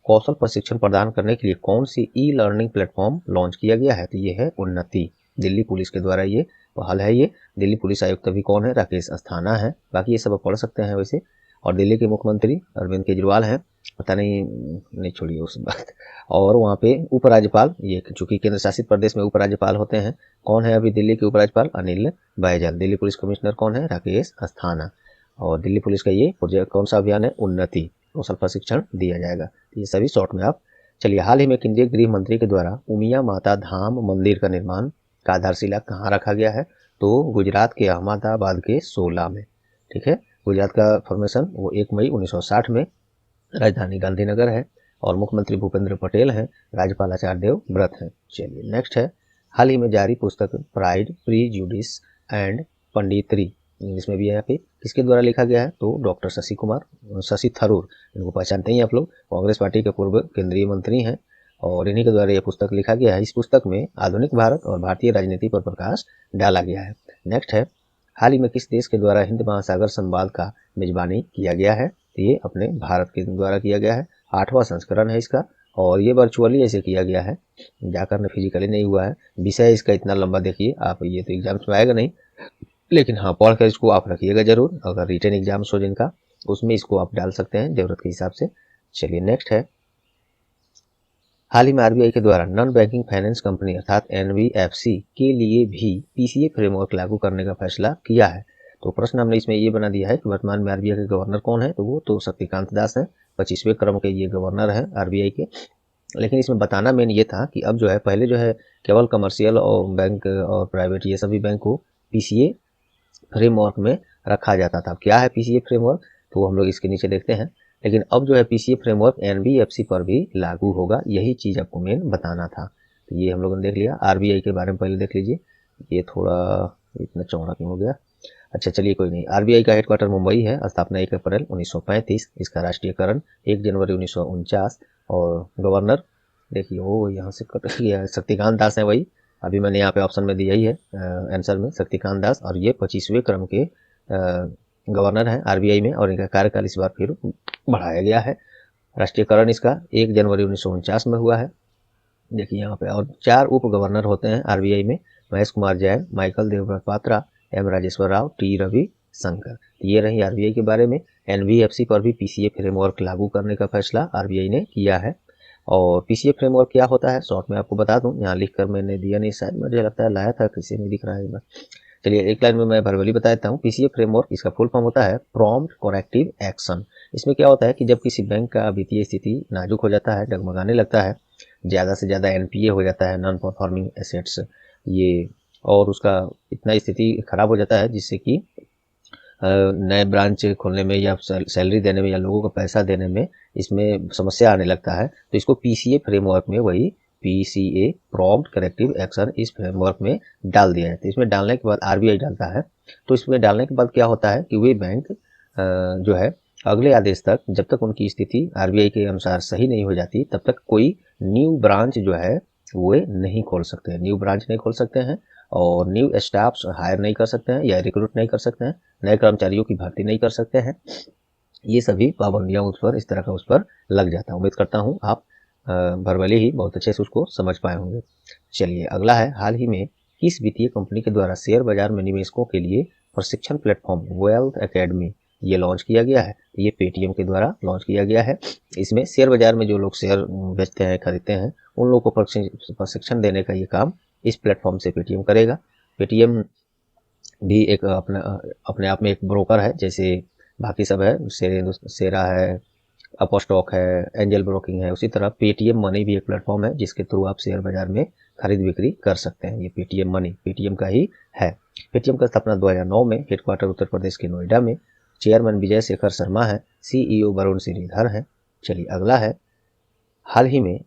कौशल प्रशिक्षण प्रदान करने के लिए कौन सी ई-लर्निंग प्लेटफॉर्म लॉन्च किया गया है? तो ये है उन्नति, दिल्ली पुलिस के द्वारा ये पहल है। ये दिल्ली पुलिस आयुक्त भी कौन है? राकेश अस्थाना है। बाकी ये सब आप पढ़ सकते हैं वैसे। और दिल्ली के मुख्यमंत्री अरविंद केजरीवाल हैं, पता नहीं छोड़िए उस बात। और वहाँ पे उपराज्यपाल, ये चूंकि केंद्र शासित प्रदेश में उपराज्यपाल होते हैं, कौन है अभी दिल्ली के उपराज्यपाल? अनिल बैजल। दिल्ली पुलिस कमिश्नर कौन है? राकेश अस्थाना। और दिल्ली पुलिस का ये प्रोजेक्ट कौन सा अभियान है? उन्नति, कौशल प्रशिक्षण दिया जाएगा। ये सभी शॉर्ट में आप। चलिए, हाल ही में केंद्रीय गृह मंत्री के द्वारा उमिया माता धाम मंदिर का निर्माण का आधारशिला कहाँ रखा गया है? तो गुजरात के अहमदाबाद के सोला में। ठीक है, गुजरात का फॉर्मेशन वो 1 मई 1960 में, राजधानी गांधीनगर है, और मुख्यमंत्री भूपेंद्र पटेल हैं, राज्यपाल आचार्य देवव्रत हैं। चलिए, नेक्स्ट है, हाल ही में जारी पुस्तक प्राइड, प्रीजुडिस एंड पंडितरी, इंग्लिश में भी है, यहाँ पे किसके द्वारा लिखा गया है? तो डॉक्टर शशि थरूर, इनको पहचानते ही आप लोग, कांग्रेस पार्टी के पूर्व केंद्रीय मंत्री हैं, और इन्हीं के द्वारा यह पुस्तक लिखा गया है। इस पुस्तक में आधुनिक भारत और भारतीय राजनीति पर प्रकाश डाला गया है। नेक्स्ट है, हाल ही में किस देश के द्वारा हिंद महासागर संवाद का मेजबानी किया गया है? तो ये अपने भारत के द्वारा किया गया है, 8वां संस्करण है इसका, और ये वर्चुअली ऐसे किया गया है, जाकर में फिजिकली नहीं हुआ है। विषय इसका इतना लंबा देखिए आप, ये तो एग्जाम्स में आएगा नहीं, लेकिन हाँ पढ़कर इसको आप रखिएगा जरूर, अगर रिटर्न एग्जाम्स हो जिनका, उसमें इसको आप डाल सकते हैं जरूरत के हिसाब से। चलिए, नेक्स्ट है, हाल ही में RBI के द्वारा नॉन बैंकिंग फाइनेंस कंपनी अर्थात NBFC के लिए भी PCA फ्रेमवर्क लागू करने का फैसला किया है। तो प्रश्न हमने इसमें ये बना दिया है कि वर्तमान में RBI के गवर्नर कौन है? तो वो तो शक्तिकांत दास हैं, 25वें क्रम के ये गवर्नर हैं RBI के। लेकिन इसमें बताना मेन ये था कि अब जो है, पहले जो है केवल कमर्शियल और बैंक और प्राइवेट ये सभी बैंक को PCA फ्रेमवर्क में रखा जाता था। क्या है PCA फ्रेमवर्क? तो वो हम लोग इसके नीचे देखते हैं। लेकिन अब जो है PCA फ्रेमवर्क NBFC पर भी लागू होगा, यही चीज़ आपको मेन बताना था। तो ये हम लोगों ने देख लिया। RBI के बारे में पहले देख लीजिए, ये थोड़ा इतना चौड़ा क्यों हो गया? अच्छा चलिए कोई नहीं। RBI का हेडक्वार्टर मुंबई है, स्थापना 1 अप्रैल 1935, इसका राष्ट्रीयकरण 1 जनवरी 1949, और गवर्नर देखिए वो यहाँ से कट गया, शक्तिकांत दास है वही, अभी मैंने यहाँ पे ऑप्शन में दिया ही है आंसर में, शक्तिकांत दास, और ये 25वें क्रम के गवर्नर हैं RBI में, और इनका कार्यकाल इस बार फिर बढ़ाया गया है। राष्ट्रीयकरण इसका 1 जनवरी 1949 में हुआ है, देखिए यहाँ पे। और 4 उप गवर्नर होते हैं RBI में, Mahesh Kumar Jain, Michael Debabrata Patra, M Rajeshwar Rao, T Ravi Shankar. ये रही RBI के बारे में। NBFC पर भी PCA फ्रेमवर्क लागू करने का फैसला RBI ने किया है। और PCA फ्रेमवर्क क्या होता है शॉर्ट में आपको बता दूं, यहाँ लिखकर मैंने दिया नहीं, शायद मुझे लगता है लाया था, किसी में दिख रहा है। चलिए एक लाइन में मैं भरवली बता देता हूँ। PCA फ्रेमवर्क इसका फुल फॉर्म होता है प्रॉम्प्ट करेक्टिव एक्शन। इसमें क्या होता है कि जब किसी बैंक का वित्तीय स्थिति नाजुक हो जाता है, डगमगाने लगता है, ज़्यादा से ज़्यादा NPA हो जाता है, नॉन परफॉर्मिंग एसेट्स, ये, और उसका इतना स्थिति खराब हो जाता है जिससे कि नए ब्रांच खोलने में या सैलरी देने में या लोगों को पैसा देने में इसमें समस्या आने लगता है, तो इसको PCA फ्रेमवर्क में, वही PCA प्रॉम्प्ट करेक्टिव एक्शन, इस फ्रेमवर्क में डाल दिया है। तो इसमें डालने के बाद RBI डालता है, तो इसमें डालने के बाद क्या होता है कि वे बैंक जो है अगले आदेश तक जब तक उनकी स्थिति आरबीआई के अनुसार सही नहीं हो जाती तब तक कोई न्यू ब्रांच जो है वो नहीं खोल सकते हैं, न्यू ब्रांच नहीं खोल सकते हैं और न्यू स्टाफ हायर नहीं कर सकते हैं या रिक्रूट नहीं कर सकते हैं, नए कर्मचारियों की भर्ती नहीं कर सकते हैं। ये सभी पाबंदियां उस पर इस तरह का उस पर लग जाता है। उम्मीद करता हूँ आप वर्बली ही बहुत अच्छे से उसको समझ पाए होंगे। चलिए अगला है, हाल ही में किस वित्तीय कंपनी के द्वारा शेयर बाजार में निवेशकों के लिए प्रशिक्षण प्लेटफॉर्म वेल्थ एकेडमी ये लॉन्च किया गया है? ये पेटीएम के द्वारा लॉन्च किया गया है। इसमें शेयर बाजार में जो लोग शेयर बेचते हैं खरीदते हैं उन लोगों को प्रशिक्षण देने का ये काम इस प्लेटफॉर्म से पेटीएम करेगा। पेटीएम भी एक अपने आप में एक ब्रोकर है, जैसे बाकी सब है, शेरा है, अपस्टॉक है, एंजल ब्रोकिंग है, उसी तरह पेटीएम मनी भी एक प्लेटफॉर्म है जिसके थ्रू आप शेयर बाजार में खरीद बिक्री कर सकते हैं। ये पेटीएम मनी पेटीएम का ही है। पेटीएम का स्थापना 2009 में, हेडक्वार्टर उत्तर प्रदेश के नोएडा में, चेयरमैन विजय शेखर शर्मा है, सीईओ वरुण श्रीधर है। चलिए अगला है, हाल ही में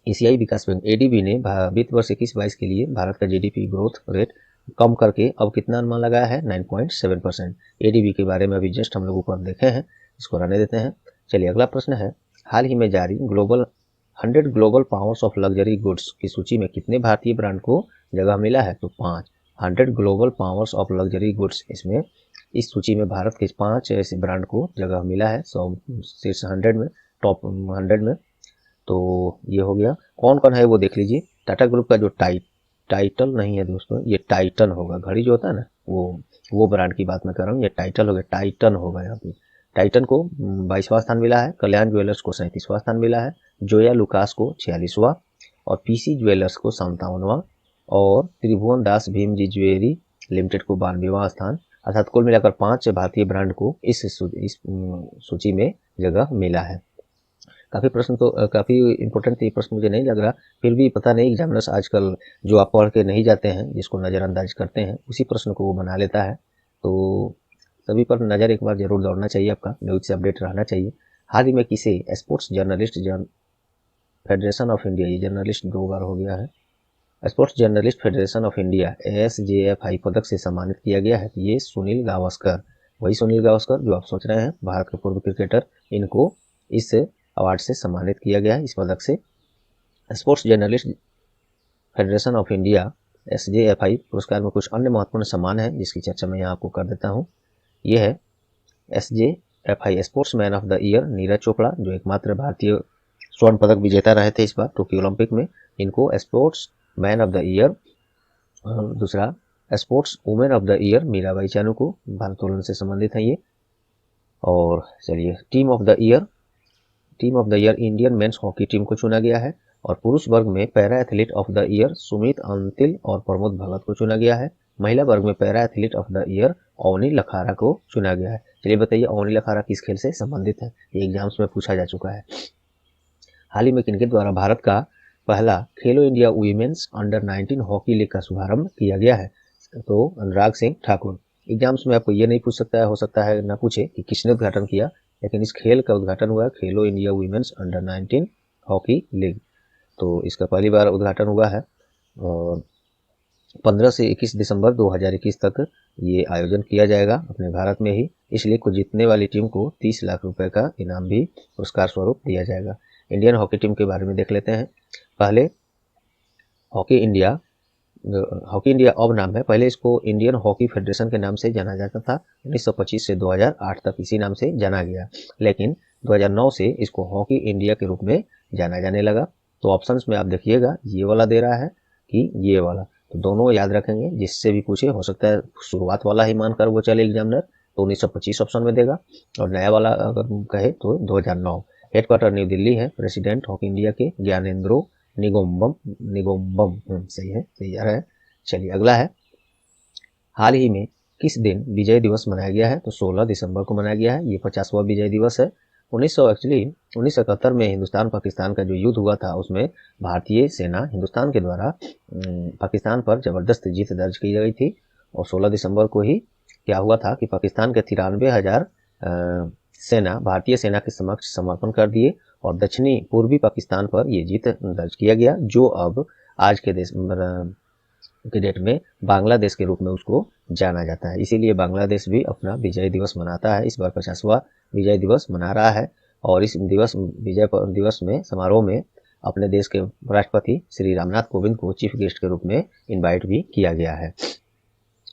एशियाई विकास बैंक एडीबी ने वित्त वर्ष 21-22 के लिए भारत का जीडीपी ग्रोथ रेट कम करके अब कितना अनुमान लगाया है? 9.7%। एडीबी के बारे में अभी जस्ट हम लोग ऊपर देखे हैं, इसको रहने देते हैं। चलिए अगला प्रश्न है, हाल ही में जारी 100 global powers of luxury goods की सूची में कितने भारतीय ब्रांड को जगह मिला है? तो 5। 100 global powers of luxury goods, इसमें इस सूची में भारत के 5 ऐसे ब्रांड को जगह मिला है 100 में, टॉप 100 में। तो ये हो गया। कौन कौन है वो देख लीजिए। टाटा ग्रुप का जो टाइटल नहीं है दोस्तों, ये टाइटन होगा। घड़ी जो होता है ना वो ब्रांड की बात मैं कर रहा हूँ, ये टाइटल हो गया, टाइटन होगा यहाँ पे। टाइटन को 22वां स्थान मिला है, कल्याण ज्वेलर्स को 37वां स्थान मिला है, जोया लुकास को 46वां और पीसी ज्वेलर्स को 57वां और त्रिभुवन दास भीमजी ज्वेलरी लिमिटेड को 92वां स्थान। अर्थात कुल मिलाकर 5 भारतीय ब्रांड को इस सूची में जगह मिला है। काफ़ी प्रश्न तो काफ़ी इंपॉर्टेंट ये प्रश्न मुझे नहीं लग रहा, फिर भी पता नहीं एग्जामिनर्स आजकल जो आप पढ़ के नहीं जाते हैं, जिसको नज़रअंदाज करते हैं, उसी प्रश्न को वो बना लेता है। तो सभी पर नज़र एक बार जरूर दौड़ना चाहिए, आपका न्यूज से अपडेट रहना चाहिए। हाल ही में किसे sports journalist federation of India, ये जर्नलिस्ट 2 बार हो गया है, sports journalist federation of India SJFI पदक से सम्मानित किया गया है? ये सुनील गावस्कर, वही सुनील गावस्कर जो आप सोच रहे हैं, भारत के पूर्व क्रिकेटर, इनको इस अवार्ड से सम्मानित किया गया है, इस पदक से। Sports journalist federation of India SJFI पुरस्कार में कुछ अन्य महत्वपूर्ण सम्मान है जिसकी चर्चा मैं यहाँ आपको कर देता हूँ। ये है SJFI sports man of the year Neeraj Chopra, जो एकमात्र भारतीय स्वर्ण पदक विजेता रहे थे इस बार टोक्यो ओलंपिक में, इनको sportsman of the year. दूसरा sports women of the year Mirabai Chanu को, भारोत्तोलन से संबंधित है ये। और चलिए team of the year Indian men's hockey team को चुना गया है। और पुरुष वर्ग में para athlete of the year Sumit Antil और प्रमोद भगत को चुना गया है। महिला वर्ग में para athlete of the year Avani Lekhara को चुना गया है। चलिए बताइए अवनी लखारा किस खेल से संबंधित है? ये एग्जाम्स में पूछा जा चुका है। हाल ही में किनके द्वारा भारत का पहला खेलो India women's under-19 hockey league का शुभारंभ किया गया है? तो अनुराग सिंह ठाकुर। एग्जाम्स में आपको ये नहीं पूछ सकता है, हो सकता है ना पूछे कि किसने उद्घाटन किया, लेकिन इस खेल का उद्घाटन हुआ खेलो India women's under-19 hockey league. तो इसका पहली बार उद्घाटन हुआ है और 15 से 21 दिसंबर 2021 तक ये आयोजन किया जाएगा अपने भारत में ही। इस लीग को जीतने वाली टीम को 30 लाख रुपए का इनाम भी पुरस्कार स्वरूप दिया जाएगा। इंडियन हॉकी टीम के बारे में देख लेते हैं। पहले हॉकी इंडिया अब नाम है, पहले इसको इंडियन हॉकी फेडरेशन के नाम से जाना जाता था। 1925 से 2008 तक इसी नाम से जाना गया, लेकिन 2009 से इसको हॉकी इंडिया के रूप में जाना जाने लगा। तो ऑप्शंस में आप देखिएगा ये वाला दे रहा है कि ये वाला, तो दोनों याद रखेंगे, जिससे भी पूछे हो सकता है शुरुआत वाला ही मानकर वो चले एग्जामिनर, तो 1925 ऑप्शन में देगा। और नया वाला अगर कहे तो 2009। हेडक्वार्टर न्यू दिल्ली है। प्रेसिडेंट हॉकी इंडिया के ज्ञानेंद्रो निगोम्बम सही है। चलिए अगला है, हाल ही में किस दिन विजय दिवस मनाया गया है? तो 16 दिसंबर को मनाया गया है। ये 50वां विजय दिवस है। 1971 में हिंदुस्तान पाकिस्तान का जो युद्ध हुआ था, उसमें भारतीय सेना हिंदुस्तान के द्वारा पाकिस्तान पर जबरदस्त जीत दर्ज की गई थी। और 16 दिसंबर को ही क्या हुआ था कि पाकिस्तान के 93,000 सेना भारतीय सेना के समक्ष समर्पण कर दिए और दक्षिणी पूर्वी पाकिस्तान पर यह जीत दर्ज किया गया, जो अब आज के देश के डेट में बांग्लादेश के रूप में उसको जाना जाता है। इसीलिए बांग्लादेश भी अपना विजय दिवस मनाता है। इस बार 50वां विजय दिवस मना रहा है और इस विजय दिवस में समारोह में अपने देश के राष्ट्रपति श्री रामनाथ कोविंद को चीफ गेस्ट के रूप में इनवाइट भी किया गया है।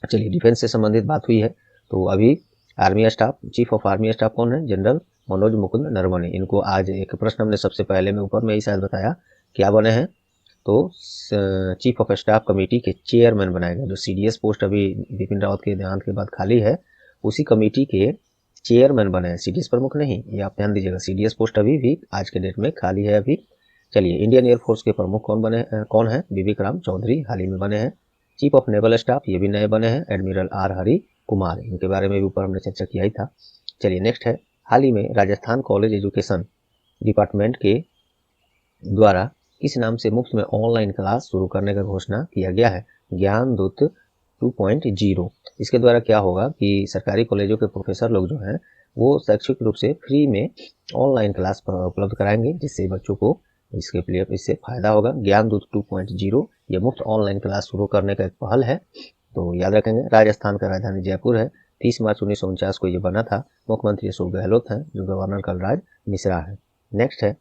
चलिए, डिफेंस से संबंधित बात हुई है तो अभी army staff, chief of army staff कौन है? जनरल मनोज मुकुंद नरवणे। इनको आज एक प्रश्न हमने सबसे पहले में ऊपर में ही शायद बताया क्या बने हैं, तो चीफ ऑफ स्टाफ कमेटी के चेयरमैन बनाए गए। जो सीडीएस पोस्ट अभी बिपिन रावत के देहांत के बाद खाली है, उसी कमेटी के चेयरमैन बने हैं, सीडीएस प्रमुख नहीं। ये आप ध्यान दीजिएगा, सीडीएस पोस्ट अभी भी आज के डेट में खाली है अभी। चलिए, इंडियन एयरफोर्स के प्रमुख कौन है? विवेक राम चौधरी हाल ही में बने हैं। चीफ ऑफ नेवल स्टाफ ये भी नए बने हैं, एडमिरल आर हरि कुमार। इनके बारे में भी ऊपर हमने चर्चा किया ही था। चलिए, नेक्स्ट है, हाल ही में राजस्थान कॉलेज एजुकेशन डिपार्टमेंट के द्वारा किस नाम से मुफ्त में ऑनलाइन क्लास शुरू करने का घोषणा किया गया है? ज्ञान दूत 2.0। इसके द्वारा क्या होगा कि सरकारी कॉलेजों के प्रोफेसर लोग जो हैं वो शैक्षिक रूप से फ्री में ऑनलाइन क्लास उपलब्ध कराएंगे, जिससे बच्चों को इससे फायदा होगा। ज्ञान दूत 2.0 ये मुफ्त ऑनलाइन क्लास शुरू करने का एक पहल है। तो याद रखेंगे, राजस्थान का राजधानी जयपुर है। 30 मार्च 1949 को ये बना था। मुख्यमंत्री अशोक गहलोत हैं, जो गवर्नर कलराज मिश्रा है। नेक्स्ट है,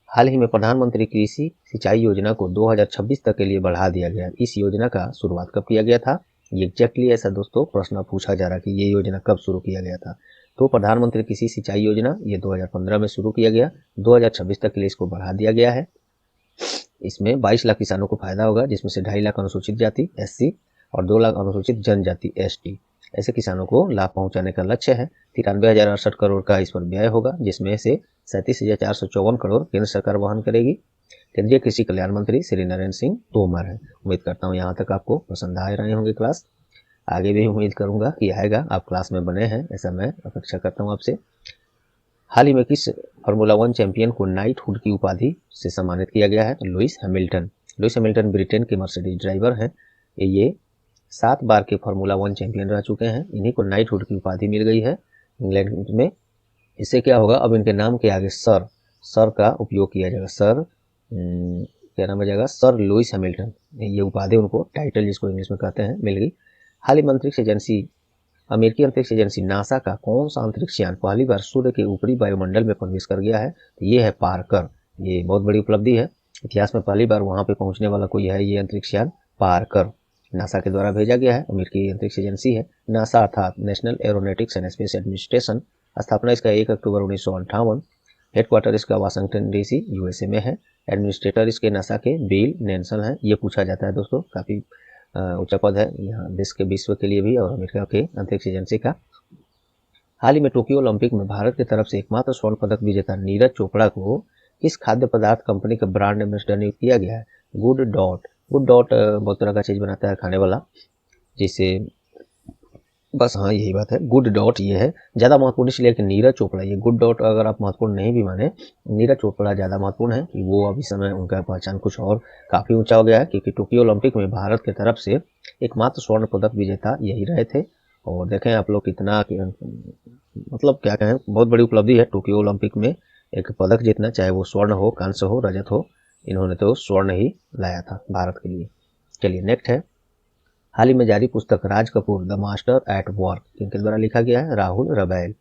हाल ही में प्रधानमंत्री कृषि सिंचाई योजना को 2026 तक के लिए बढ़ा दिया गया। इस योजना का शुरुआत कब किया गया था? ये एग्जैक्टली ऐसा दोस्तों प्रश्न पूछा जा रहा है कि ये योजना कब शुरू किया गया था। तो प्रधानमंत्री कृषि सिंचाई योजना ये 2015 में शुरू किया गया, 2026 तक के लिए इसको बढ़ा दिया गया है। इसमें 22 लाख किसानों को फायदा होगा, जिसमें से 2.5 लाख अनुसूचित जाति SC और 2 लाख अनुसूचित जनजाति ST। ऐसे किसानों को लाभ पहुंचाने का लक्ष्य है। 93,068 करोड़ का इस पर व्यय होगा, जिसमें से 37,454 करोड़ केंद्र सरकार वहन करेगी। केंद्रीय कृषि कल्याण मंत्री श्री नरेंद्र सिंह तोमर है। उम्मीद करता हूँ यहाँ तक आपको पसंद आ रहे होंगे क्लास। आगे भी उम्मीद करूंगा कि आएगा, आप क्लास में बने हैं ऐसा मैं अपेक्षा करता हूँ आपसे। हाल ही में किस फार्मूला 1 चैंपियन को नाइटहुड की उपाधि से सम्मानित किया गया है? तो लुइस हैमिल्टन ब्रिटेन के मर्सिडीज ड्राइवर हैं। ये 7 बार के फार्मूला 1 चैंपियन रह चुके हैं। इन्हीं को नाइटहुड की उपाधि मिल गई है इंग्लैंड में। इससे क्या होगा, अब इनके नाम के आगे सर का उपयोग किया जाएगा। क्या नाम आ जाएगा? Sir Lewis Hamilton. ये उपाधि उनको, टाइटल जिसको इंग्लिश में कहते हैं, मिल गई। हाल ही अमेरिकी अंतरिक्ष एजेंसी नासा का कौन सा अंतरिक्ष यान पहली बार सूर्य के ऊपरी वायुमंडल में प्रवेश कर गया है? तो ये है पार्कर। ये बहुत बड़ी उपलब्धि है। इतिहास में पहली बार वहां पे पहुंचने वाला कोई है, ये अंतरिक्ष यान पार्कर नासा के द्वारा भेजा गया है। अमेरिकी अंतरिक्ष एजेंसी है नासा, अर्थात national aeronautics and space administration. स्थापना इसका 1 अक्टूबर 1958। हेडक्वार्टर इसका वाशिंगटन DC USA में है। एडमिनिस्ट्रेटर इसके नासा के बिल नेल्सन हैं। ये पूछा जाता है दोस्तों, काफी ऊंचा पद है यहाँ देश के, विश्व के लिए भी और अमेरिका के अंतरिक्ष एजेंसी का। हाल ही में टोक्यो ओलंपिक में भारत की तरफ से एकमात्र स्वर्ण पदक विजेता नीरज चोपड़ा को किस खाद्य पदार्थ कंपनी का ब्रांड एम्बेसडर नियुक्त किया गया है? गुड डॉट बहुत तरह का चीज बनाता है खाने वाला, जिसे बस हाँ यही बात है, गुड डॉट ये है ज़्यादा महत्वपूर्ण इसलिए कि नीरज चोपड़ा, ये गुड डॉट अगर आप महत्वपूर्ण नहीं भी माने, नीरज चोपड़ा ज़्यादा महत्वपूर्ण है कि वो अभी समय उनका पहचान कुछ और काफ़ी ऊंचा हो गया है, क्योंकि टोक्यो ओलंपिक में भारत की तरफ से एकमात्र स्वर्ण पदक विजेता यही रहे थे। और देखें आप लोग कितना मतलब क्या कहें, बहुत बड़ी उपलब्धि है टोक्यो ओलंपिक में एक पदक जीतना, चाहे वो स्वर्ण हो, कांस्य हो, रजत हो। इन्होंने तो स्वर्ण ही लाया था भारत के लिए। चलिए नेक्स्ट है, हाल ही में जारी पुस्तक Raj Kapoor the master at work किनके द्वारा लिखा गया है? राहुल रबैल।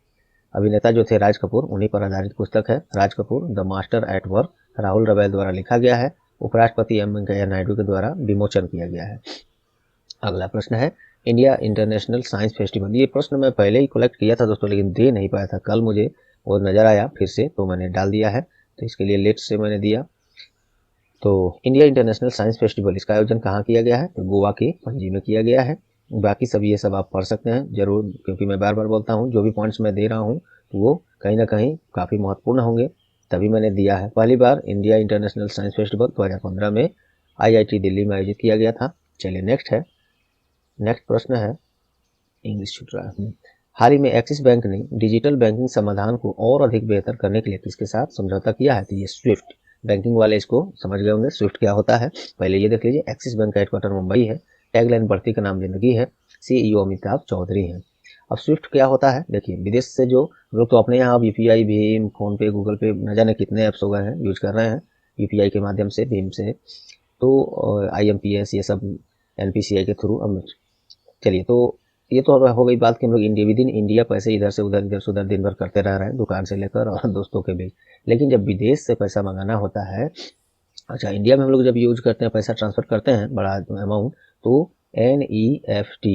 अभिनेता जो थे राज कपूर, उन्हीं पर आधारित पुस्तक है Raj Kapoor the master at work, Rahul रबैल द्वारा लिखा गया है। उपराष्ट्रपति एम वेंकैया नायडू के द्वारा विमोचन किया गया है। अगला प्रश्न है, इंडिया इंटरनेशनल साइंस फेस्टिवल। ये प्रश्न मैं पहले ही कलेक्ट किया था दोस्तों, लेकिन दे नहीं पाया था। कल मुझे वो नजर आया फिर से, तो मैंने डाल दिया है। तो इसके लिए लेट से मैंने दिया। तो इंडिया इंटरनेशनल साइंस फेस्टिवल, इसका आयोजन कहाँ किया गया है? तो गोवा के पणजी में किया गया है। बाकी सब ये सब आप पढ़ सकते हैं जरूर, क्योंकि मैं बार बार बोलता हूँ जो भी पॉइंट्स मैं दे रहा हूँ तो वो कहीं ना कहीं काफ़ी महत्वपूर्ण होंगे, तभी मैंने दिया है। पहली बार इंडिया इंटरनेशनल साइंस फेस्टिवल 2015 में IIT दिल्ली में आयोजित किया गया था। चलिए नेक्स्ट प्रश्न है, इंग्लिश छूट रहा है। हाल ही में एक्सिस बैंक ने डिजिटल बैंकिंग समाधान को और अधिक बेहतर करने के लिए किसके साथ समझौता किया है? तो ये स्विफ्ट। बैंकिंग वाले इसको समझ गए होंगे स्विफ्ट क्या होता है। पहले ये देख लीजिए, एक्सिस बैंक का हेडक्वार्टर मुंबई है, टैगलाइन बढ़ती का नाम जिंदगी है, CEO अमिताभ चौधरी हैं। अब स्विफ्ट क्या होता है, देखिए विदेश से जो लोग तो अपने यहाँ UPI, भीम, फोन पे, गूगल पे, न जाने कितने ऐप्स हो गए हैं यूज कर रहे हैं UPI के माध्यम से, भीम से तो IMPS ये सब NPCI के थ्रू हम। चलिए, तो ये तो हो गई बात कि हम लोग इंडिया विद इन इंडिया पैसे इधर से उधर दिन भर करते रह रहे हैं, दुकान से लेकर और दोस्तों के बीच। लेकिन जब विदेश से पैसा मंगाना होता है, अच्छा इंडिया में हम लोग जब यूज करते हैं, पैसा ट्रांसफर करते हैं बड़ा अमाउंट, तो NEFT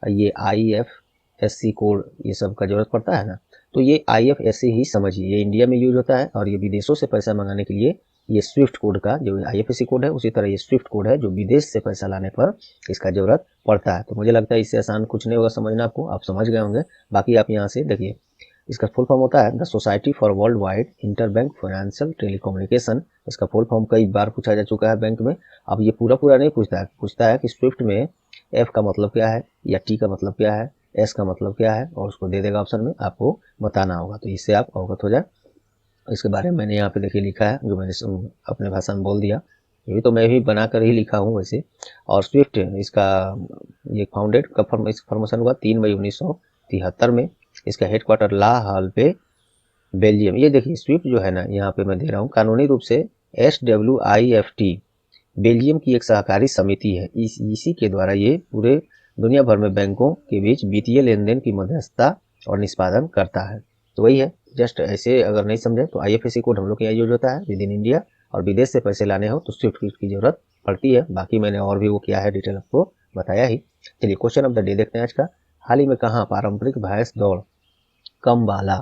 ये IFSC कोड ये सब का जरूरत पड़ता है ना। तो ये IFSC ही समझिए, ये इंडिया में यूज होता है, और ये विदेशों से पैसा मंगाने के लिए ये स्विफ्ट कोड का जो IFSC कोड है, उसी तरह ये स्विफ्ट कोड है जो विदेश से पैसा लाने पर इसका जरूरत पड़ता है। तो मुझे लगता है इससे आसान कुछ नहीं होगा समझना, आपको आप समझ गए होंगे। बाकी आप यहाँ से देखिए, इसका फुल फॉर्म होता है the society for world wide interbank financial telecommunication. इसका फुल फॉर्म कई बार पूछा जा चुका है बैंक में। अब ये पूरा नहीं पूछता है कि स्विफ्ट में F का मतलब क्या है या T का मतलब क्या है, S का मतलब क्या है, और उसको दे देगा ऑप्शन में, आपको बताना होगा। तो इससे आप अवगत हो जाए। इसके बारे में मैंने यहाँ पे देखिए लिखा है, जो मैंने अपने भाषा में बोल दिया, ये तो मैं भी बना कर ही लिखा हूँ वैसे। और स्विफ्ट इसका ये फाउंडेड कब फॉर्मेशन हुआ 3 मई 1973 में। इसका हेडक्वार्टर ला हाल पे बेल्जियम। ये देखिए स्विफ्ट जो है ना, यहाँ पे मैं दे रहा हूँ, कानूनी रूप से SWIFT बेल्जियम की एक सहकारी समिति है। इसी के द्वारा ये पूरे दुनिया भर में बैंकों के बीच वित्तीय लेन देन की मध्यस्थता और निष्पादन करता है। तो वही है, जस्ट ऐसे अगर नहीं समझे तो IFSC कोड हम लोग के यहाँ यूज होता है विद इन इंडिया, और विदेश से पैसे लाने हो तो स्विफ्ट की जरूरत पड़ती है। बाकी मैंने और भी वो किया है, डिटेल आपको बताया ही। चलिए क्वेश्चन ऑफ द डे देखते हैं आज का। हाल ही में कहाँ पारंपरिक भैंस दौड़ कमबाला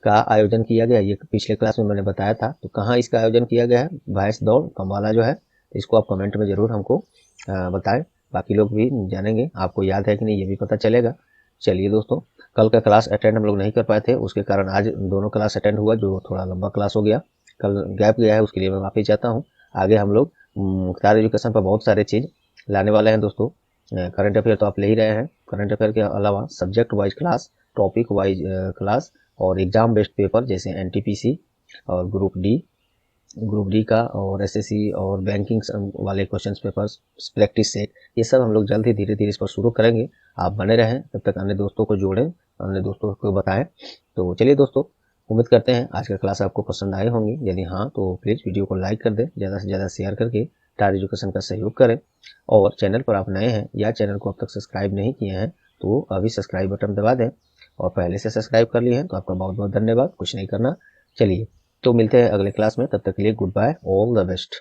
का आयोजन किया गया? ये पिछले क्लास में मैंने बताया था। तो कहाँ इसका आयोजन किया गया है भैंस दौड़ कमबाला जो है, इसको आप कमेंट में जरूर हमको बताएं, बाकी लोग भी जानेंगे। आपको याद है कि नहीं ये भी पता चलेगा। चलिए दोस्तों, कल का क्लास अटेंड हम लोग नहीं कर पाए थे, उसके कारण आज दोनों क्लास अटेंड हुआ, जो थोड़ा लंबा क्लास हो गया, कल गैप गया है, उसके लिए मैं माफ़ी चाहता हूँ। आगे हम लोग स्टार एजुकेशन पर बहुत सारे चीज़ लाने वाले हैं दोस्तों। करंट अफेयर तो आप ले ही रहे हैं, करंट अफेयर के अलावा subject wise class, topic wise class, और एग्जाम बेस्ड पेपर जैसे NTPC और ग्रुप डी का, और SSC और बैंकिंग वाले क्वेश्चन पेपर्स, प्रैक्टिस सेट, ये सब हम लोग जल्द ही धीरे धीरे इस पर शुरू करेंगे। आप बने रहें, तब तक अन्य दोस्तों को जोड़ें, अन्य दोस्तों को बताएं। तो चलिए दोस्तों, उम्मीद करते हैं आज का क्लास आपको पसंद आए होंगी। यदि हाँ तो प्लीज़ वीडियो को लाइक कर दें, ज़्यादा से ज़्यादा शेयर करके स्टार एजुकेशन का सहयोग करें। और चैनल पर आप नए हैं या चैनल को अब तक सब्सक्राइब नहीं किए हैं तो अभी सब्सक्राइब बटन दबा दें, और पहले से सब्सक्राइब कर लिए हैं तो आपका बहुत बहुत धन्यवाद, कुछ नहीं करना। चलिए तो मिलते हैं अगले क्लास में, तब तक के लिए goodbye, all the best.